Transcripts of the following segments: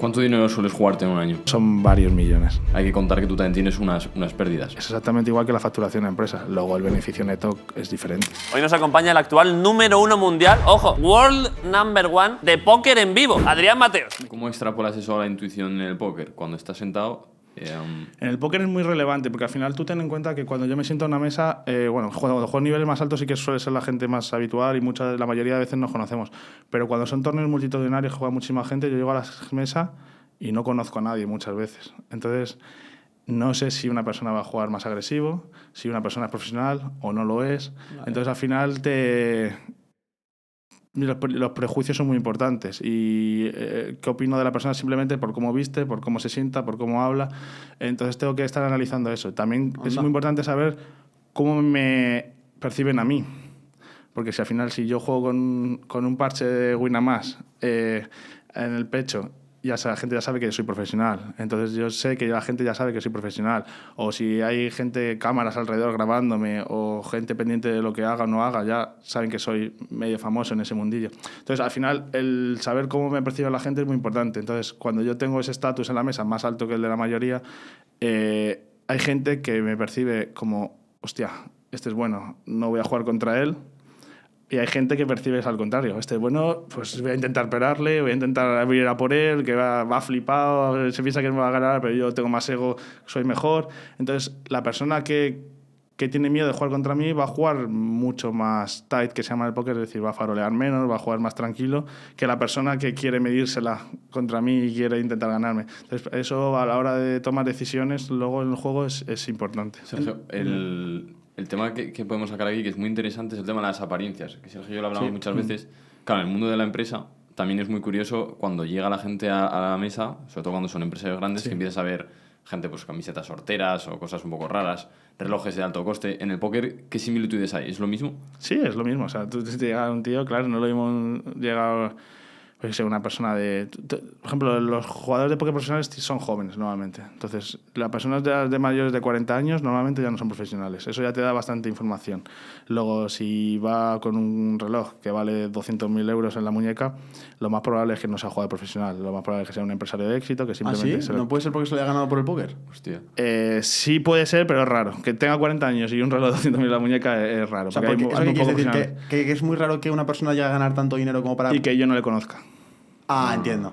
¿Cuánto dinero sueles jugarte en un año? Son varios millones. Hay que contar que tú también tienes unas pérdidas. Es exactamente igual que la facturación de empresa. Luego el beneficio neto es diferente. Hoy nos acompaña el actual número 1 mundial, ojo, World Number 1 de póker en vivo, Adrián Mateos. ¿Cómo extrapolas eso a la intuición en el póker? Cuando estás sentado... En el póker es muy relevante porque al final tú ten en cuenta que cuando yo me siento en una mesa, cuando juego niveles más altos sí que suele ser la gente más habitual y la mayoría de veces nos conocemos. Pero cuando son torneos multitudinarios que juega muchísima gente, yo llego a la mesa y no conozco a nadie muchas veces. Entonces, no sé si una persona va a jugar más agresivo, si una persona es profesional o no lo es. Vale. Entonces, al final los prejuicios son muy importantes y qué opino de la persona simplemente por cómo viste, por cómo se sienta, por cómo habla. Entonces tengo que estar analizando eso. También es muy importante saber cómo me perciben a mí, porque si al final si yo juego con un parche de Winamax en el pecho, la gente ya sabe que soy profesional. Entonces yo sé que la gente ya sabe que soy profesional. O si hay cámaras alrededor grabándome o gente pendiente de lo que haga o no haga, ya saben que soy medio famoso en ese mundillo. Entonces al final el saber cómo me percibe la gente es muy importante. Entonces cuando yo tengo ese estatus en la mesa más alto que el de la mayoría, hay gente que me percibe como, hostia, este es bueno, no voy a jugar contra él. Y hay gente que percibe eso al contrario. Bueno, pues voy a intentar pegarle, voy a intentar ir a por él, que va flipado, se piensa que me va a ganar, pero yo tengo más ego, soy mejor. Entonces, la persona que tiene miedo de jugar contra mí va a jugar mucho más tight, que se llama el póker, es decir, va a farolear menos, va a jugar más tranquilo, que la persona que quiere medírsela contra mí y quiere intentar ganarme. Entonces, eso a la hora de tomar decisiones, luego en el juego es importante. Sergio, el tema que podemos sacar aquí, que es muy interesante, es el tema de las apariencias, que Sergio y yo lo hablamos muchas veces. Claro, en el mundo de la empresa también es muy curioso cuando llega la gente a la mesa, sobre todo cuando son empresarios grandes, que empiezas a ver gente pues camisetas horteras o cosas un poco raras, relojes de alto coste. En el póker, ¿qué similitudes hay? ¿Es lo mismo? Sí, es lo mismo. O sea, tú te llega un tío, claro, no lo mismo llega una persona por ejemplo, los jugadores de póker profesionales son jóvenes normalmente. Entonces, las personas de mayores de 40 años normalmente ya no son profesionales. Eso ya te da bastante información. Luego, si va con un reloj que vale 200.000 euros en la muñeca, lo más probable es que no sea jugador profesional. Lo más probable es que sea un empresario de éxito que simplemente... ¿Ah, sí? ¿No puede ser porque se le haya ganado por el póker? Hostia. Sí puede ser, pero es raro. Que tenga 40 años y un reloj de 200.000 en la muñeca es raro. O sea, porque hay quieres decir que es muy raro que una persona llegue a ganar tanto dinero como para... Y que yo no le conozca. Ah, entiendo.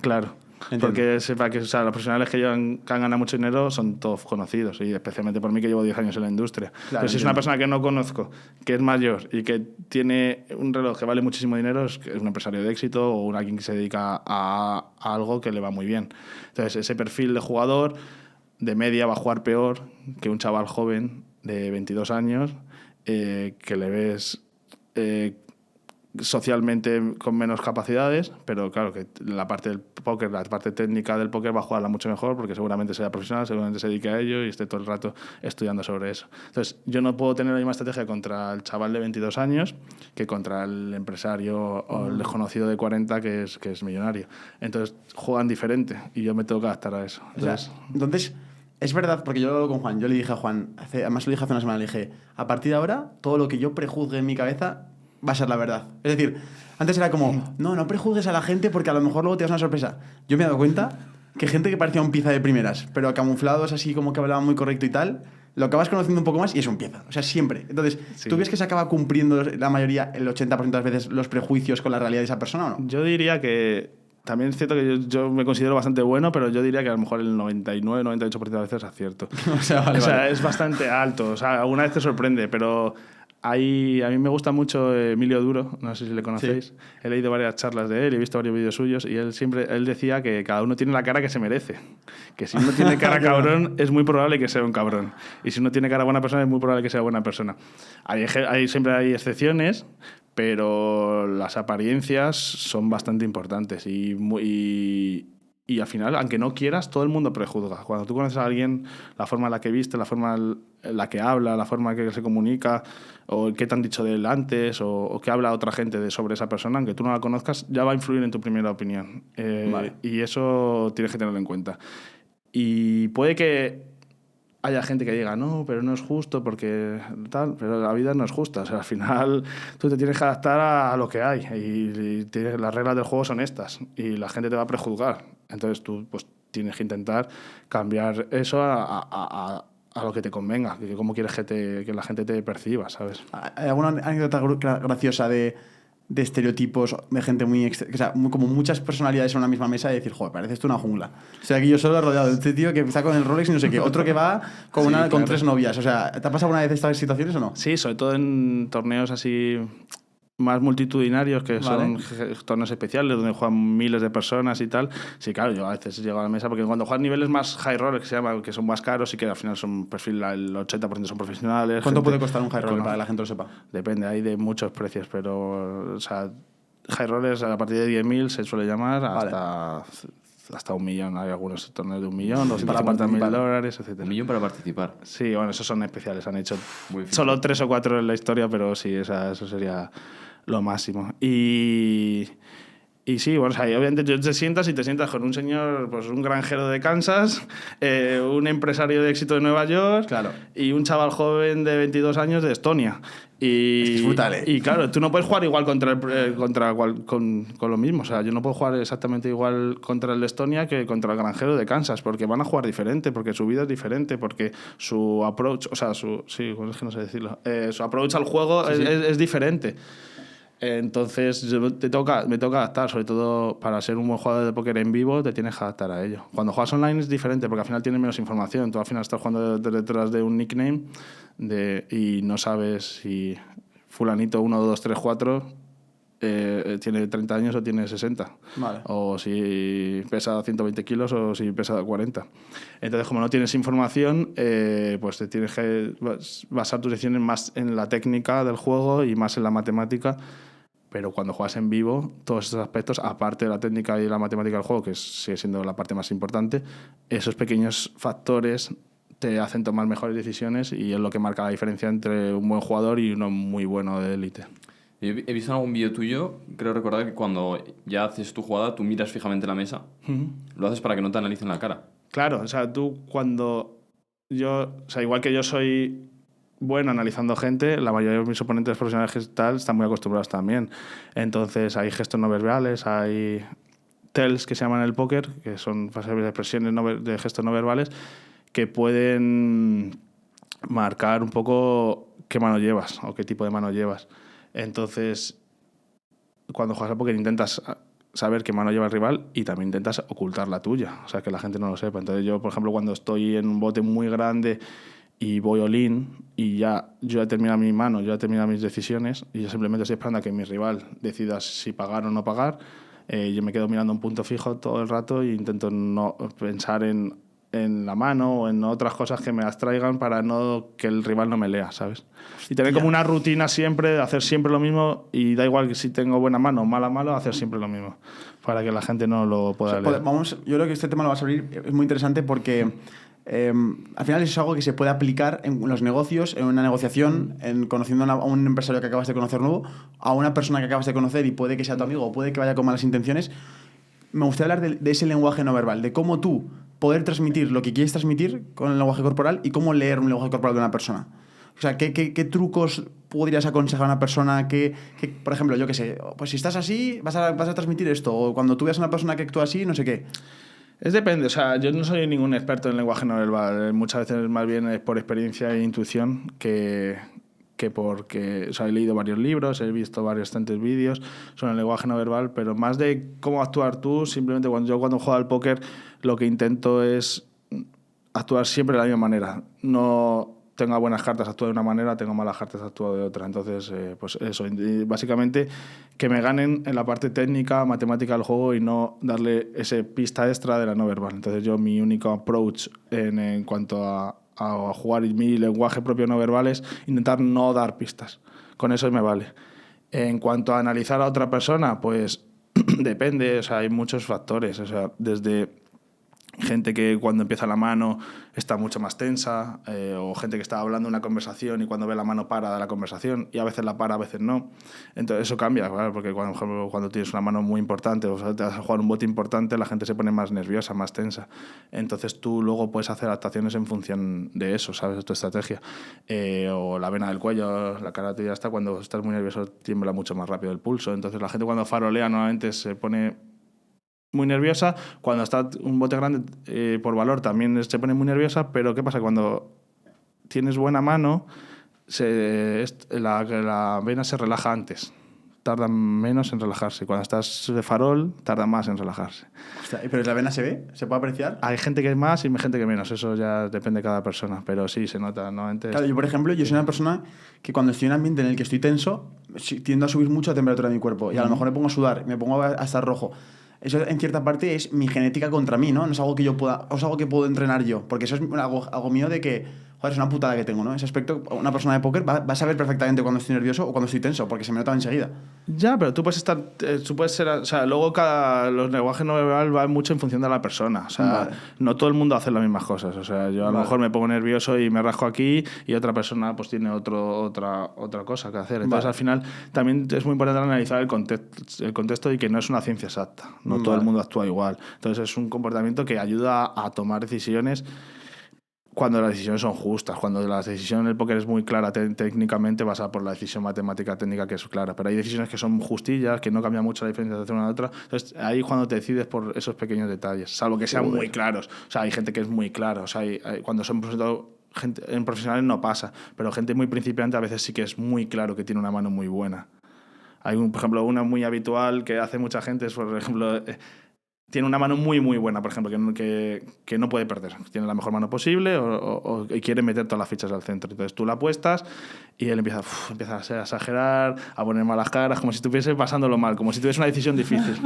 Claro. Entiendo. Porque sepa que los profesionales que han ganado mucho dinero son todos conocidos, y especialmente por mí que llevo 10 años en la industria. Claro, pero si es una persona que no conozco, que es mayor y que tiene un reloj que vale muchísimo dinero, es un empresario de éxito o alguien que se dedica a algo que le va muy bien. Entonces, ese perfil de jugador de media va a jugar peor que un chaval joven de 22 años que le ves... socialmente con menos capacidades, pero claro que la parte del póker, la parte técnica del póker va a jugarla mucho mejor porque seguramente sea profesional, seguramente se dedique a ello y esté todo el rato estudiando sobre eso. Entonces, yo no puedo tener la misma estrategia contra el chaval de 22 años que contra el empresario o el desconocido de 40 que es millonario. Entonces, juegan diferente y yo me tengo que adaptar a eso. Entonces es verdad, porque yo con Juan, yo le dije a Juan, además lo dije hace una semana, le dije, a partir de ahora, todo lo que yo prejuzgue en mi cabeza va a ser la verdad. Es decir, antes era como, no prejuzgues a la gente porque a lo mejor luego te das una sorpresa. Yo me he dado cuenta que gente que parecía un pieza de primeras, pero camuflados así como que hablaba muy correcto y tal, lo acabas conociendo un poco más y es un pieza. O sea, siempre. Entonces, ¿tú ves que se acaba cumpliendo la mayoría, el 80% de las veces, los prejuicios con la realidad de esa persona o no? Yo diría que... También es cierto que yo me considero bastante bueno, pero yo diría que a lo mejor el 99-98% de las veces acierto. O sea, es bastante alto. O sea, alguna vez te sorprende, pero... a mí me gusta mucho Emilio Duro, no sé si le conocéis. Sí. He leído varias charlas de él, he visto varios vídeos suyos y él decía que cada uno tiene la cara que se merece. Que si uno tiene cara cabrón, es muy probable que sea un cabrón. Y si uno tiene cara buena persona, es muy probable que sea buena persona. Siempre hay excepciones, pero las apariencias son bastante importantes y al final, aunque no quieras, todo el mundo prejuzga. Cuando tú conoces a alguien, la forma en la que viste, la forma en la que habla, la forma en la que se comunica, o qué te han dicho de él antes, o qué habla otra gente sobre esa persona, aunque tú no la conozcas, ya va a influir en tu primera opinión. Vale. Y eso tienes que tenerlo en cuenta. Y puede que haya gente que diga, no, pero no es justo porque tal, pero la vida no es justa. O sea, al final tú te tienes que adaptar a lo que hay y las reglas del juego son estas y la gente te va a prejuzgar. Entonces tú pues tienes que intentar cambiar eso a lo que te convenga, que cómo quieres que la gente te perciba, ¿sabes? ¿Hay alguna anécdota graciosa de estereotipos de gente o sea, como muchas personalidades en una misma mesa y decir, joder, parece esto una jungla? O sea, aquí yo solo rodeado de este tío que está con el Rolex y no sé qué, otro que va con, Sí, con claro. 3 novias. O sea, ¿te ha pasado alguna vez estas situaciones o no? Sí, sobre todo en torneos así más multitudinarios, que son torneos especiales, donde juegan miles de personas y tal. Sí, claro, yo a veces llego a la mesa, porque cuando juegan niveles más high roller, que se llama, que son más caros y que al final son perfil, el 80% son profesionales. ¿Cuánto gente puede costar un high roller con- para que la gente lo sepa? Depende, hay de muchos precios, pero, o sea, high rollers a partir de 10.000 se suele llamar hasta 1 millón. Hay algunos torneos de 1 millón, Para 250.000 participar. dólares, etc. 1 millón para participar. Sí, bueno, esos son especiales. Han hecho Muy difícil. solo 3 o 4 en la historia, pero sí, eso sería lo máximo. Y sí, bueno, o sea, obviamente tú te sientas con un señor, pues un granjero de Kansas, un empresario de éxito de Nueva York Claro. y un chaval joven de 22 años de Estonia. Y, Es brutal, ¿eh? Y claro, tú no puedes jugar igual con lo mismo. O sea, yo no puedo jugar exactamente igual contra el de Estonia que contra el granjero de Kansas, porque van a jugar diferente, porque su vida es diferente, porque su approach, o sea, sí, bueno, es que no sé decirlo, su approach al juego es diferente. Entonces me toca adaptar, sobre todo para ser un buen jugador de póker en vivo te tienes que adaptar a ello. Cuando juegas online es diferente porque al final tienes menos información, tú al final estás jugando detrás de un nickname y no sabes si fulanito 1, 2, 3, 4 tiene 30 años o tiene 60. Vale. O si pesa 120 kilos o si pesa 40. Entonces, como no tienes información, pues te tienes que basar tus decisiones más en la técnica del juego y más en la matemática. Pero cuando juegas en vivo, todos estos aspectos, aparte de la técnica y la matemática del juego, que sigue siendo la parte más importante, esos pequeños factores te hacen tomar mejores decisiones y es lo que marca la diferencia entre un buen jugador y uno muy bueno de élite. He visto en algún vídeo tuyo, creo recordar que cuando ya haces tu jugada, tú miras fijamente la mesa. Lo haces para que no te analicen la cara. Claro, o sea, tú cuando igual que yo soy bueno analizando gente, la mayoría de mis oponentes profesionales y tal están muy acostumbrados también. Entonces hay gestos no verbales, hay tells que se llaman en el póker, que son expresiones de gestos no verbales que pueden marcar un poco qué mano llevas o qué tipo de mano llevas. Entonces, cuando juegas al póker intentas saber qué mano lleva el rival y también intentas ocultar la tuya, o sea, que la gente no lo sepa. Entonces yo, por ejemplo, cuando estoy en un bote muy grande y voy all-in y yo he terminado mi mano, yo he terminado mis decisiones y yo simplemente estoy esperando a que mi rival decida si pagar o no pagar, yo me quedo mirando un punto fijo todo el rato e intento no pensar en la mano o en otras cosas que me abstraigan para que el rival no me lea, ¿sabes? Y tener como una rutina siempre de hacer siempre lo mismo y da igual que si tengo buena mano o mala mano, hacer siempre lo mismo para que la gente no lo pueda leer. Yo creo que este tema lo vas a abrir, es muy interesante porque al final es algo que se puede aplicar en los negocios, en una negociación, en conociendo a un empresario que acabas de conocer nuevo, a una persona que acabas de conocer y puede que sea tu amigo o puede que vaya con malas intenciones. Me gustaría hablar de ese lenguaje no verbal, de cómo tú poder transmitir lo que quieres transmitir con el lenguaje corporal y cómo leer un lenguaje corporal de una persona. O sea, ¿qué trucos podrías aconsejar a una persona que por ejemplo, yo qué sé, pues si estás así, vas a transmitir esto, o cuando tú veas a una persona que actúa así, no sé qué? Depende, o sea, yo no soy ningún experto en lenguaje no verbal, muchas veces más bien es por experiencia e intuición que porque, o sea, he leído varios libros, he visto bastantes vídeos sobre el lenguaje no verbal, pero más de cómo actuar tú, simplemente cuando juego al póker lo que intento es actuar siempre de la misma manera. No tengo buenas cartas, actúo de una manera, tengo malas cartas, actúo de otra. Entonces, pues eso, y básicamente que me ganen en la parte técnica, matemática del juego y no darle ese pista extra de la no verbal. Entonces yo mi único approach en cuanto a jugar mi lenguaje propio no verbal es intentar no dar pistas. Con eso me vale. En cuanto a analizar a otra persona, pues depende, o sea, hay muchos factores, o sea, desde gente que cuando empieza la mano está mucho más tensa, o gente que está hablando una conversación y cuando ve la mano para de la conversación y a veces la para, a veces no. Entonces eso cambia, claro, porque cuando tienes una mano muy importante o sea, te vas a jugar un bote importante, la gente se pone más nerviosa, más tensa. Entonces tú luego puedes hacer adaptaciones en función de eso, ¿sabes? Tu estrategia. O la vena del cuello, la cara tuya está cuando estás muy nervioso tiembla mucho más rápido el pulso. Entonces la gente cuando farolea normalmente se pone muy nerviosa. Cuando está un bote grande, por valor, también se pone muy nerviosa, pero ¿qué pasa? Cuando tienes buena mano, la vena se relaja antes. Tarda menos en relajarse. Cuando estás de farol, tarda más en relajarse. Hostia, ¿pero la vena se ve? ¿Se puede apreciar? Hay gente que es más y hay gente que menos. Eso ya depende de cada persona. Pero sí, se nota. Normalmente Claro, yo por ejemplo, yo soy una persona que cuando estoy en un ambiente en el que estoy tenso, tiendo a subir mucho la temperatura de mi cuerpo. Y a lo mejor me pongo a sudar, me pongo a estar rojo. Eso en cierta parte es mi genética contra mí, ¿no? No es algo que yo pueda, es algo que puedo entrenar yo. Porque eso es algo mío de que, joder, es una putada que tengo, ¿no? Ese aspecto, una persona de póker va a saber perfectamente cuando estoy nervioso o cuando estoy tenso, porque se me nota enseguida. Ya, pero tú puedes estar, tú puedes ser, o sea, luego los lenguajes no verbal van mucho en función de la persona, o sea, Vale. no todo el mundo hace las mismas cosas, o sea, yo a lo mejor me pongo nervioso y me rasco aquí y otra persona pues tiene otra cosa que hacer, entonces al final también es muy importante analizar el contexto y que no es una ciencia exacta, no todo el mundo actúa igual, entonces es un comportamiento que ayuda a tomar decisiones cuando las decisiones son justas, cuando la decisión en el póker es muy clara técnicamente, vas a por la decisión matemática técnica que es clara, pero hay decisiones que son justillas, que no cambia mucho la diferencia de una a otra, entonces ahí cuando te decides por esos pequeños detalles, salvo que sean muy claros, o sea, hay gente que es muy clara, o sea, cuando son gente, en profesionales no pasa, pero gente muy principiante a veces sí que es muy claro que tiene una mano muy buena. Hay, por ejemplo, una muy habitual que hace mucha gente es, por ejemplo, tiene una mano muy, muy buena, por ejemplo, que no puede perder. Tiene la mejor mano posible y quiere meter todas las fichas al centro. Entonces tú la apuestas y él empieza a exagerar, a poner malas caras, como si estuviese pasándolo mal, como si tuviese una decisión difícil.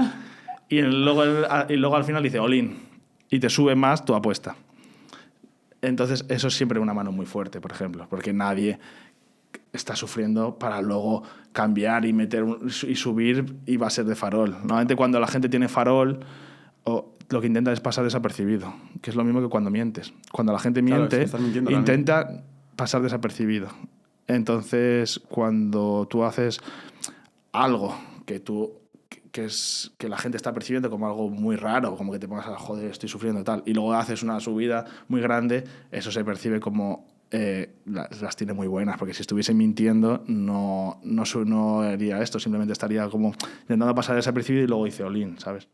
Y luego al final dice all-in y te sube más tu apuesta. Entonces eso es siempre una mano muy fuerte, por ejemplo, porque nadie está sufriendo para luego cambiar y meter y subir y va a ser de farol. Normalmente cuando la gente tiene farol, lo que intenta es pasar desapercibido, que es lo mismo que cuando mientes. Cuando la gente miente, intenta pasar desapercibido. Entonces, cuando tú haces algo que la gente está percibiendo como algo muy raro, como que te pongas a joder, estoy sufriendo y tal, y luego haces una subida muy grande, eso se percibe como las tiene muy buenas, porque si estuviese mintiendo no haría esto, simplemente estaría como intentando pasar desapercibido y luego hice all-in, ¿sabes?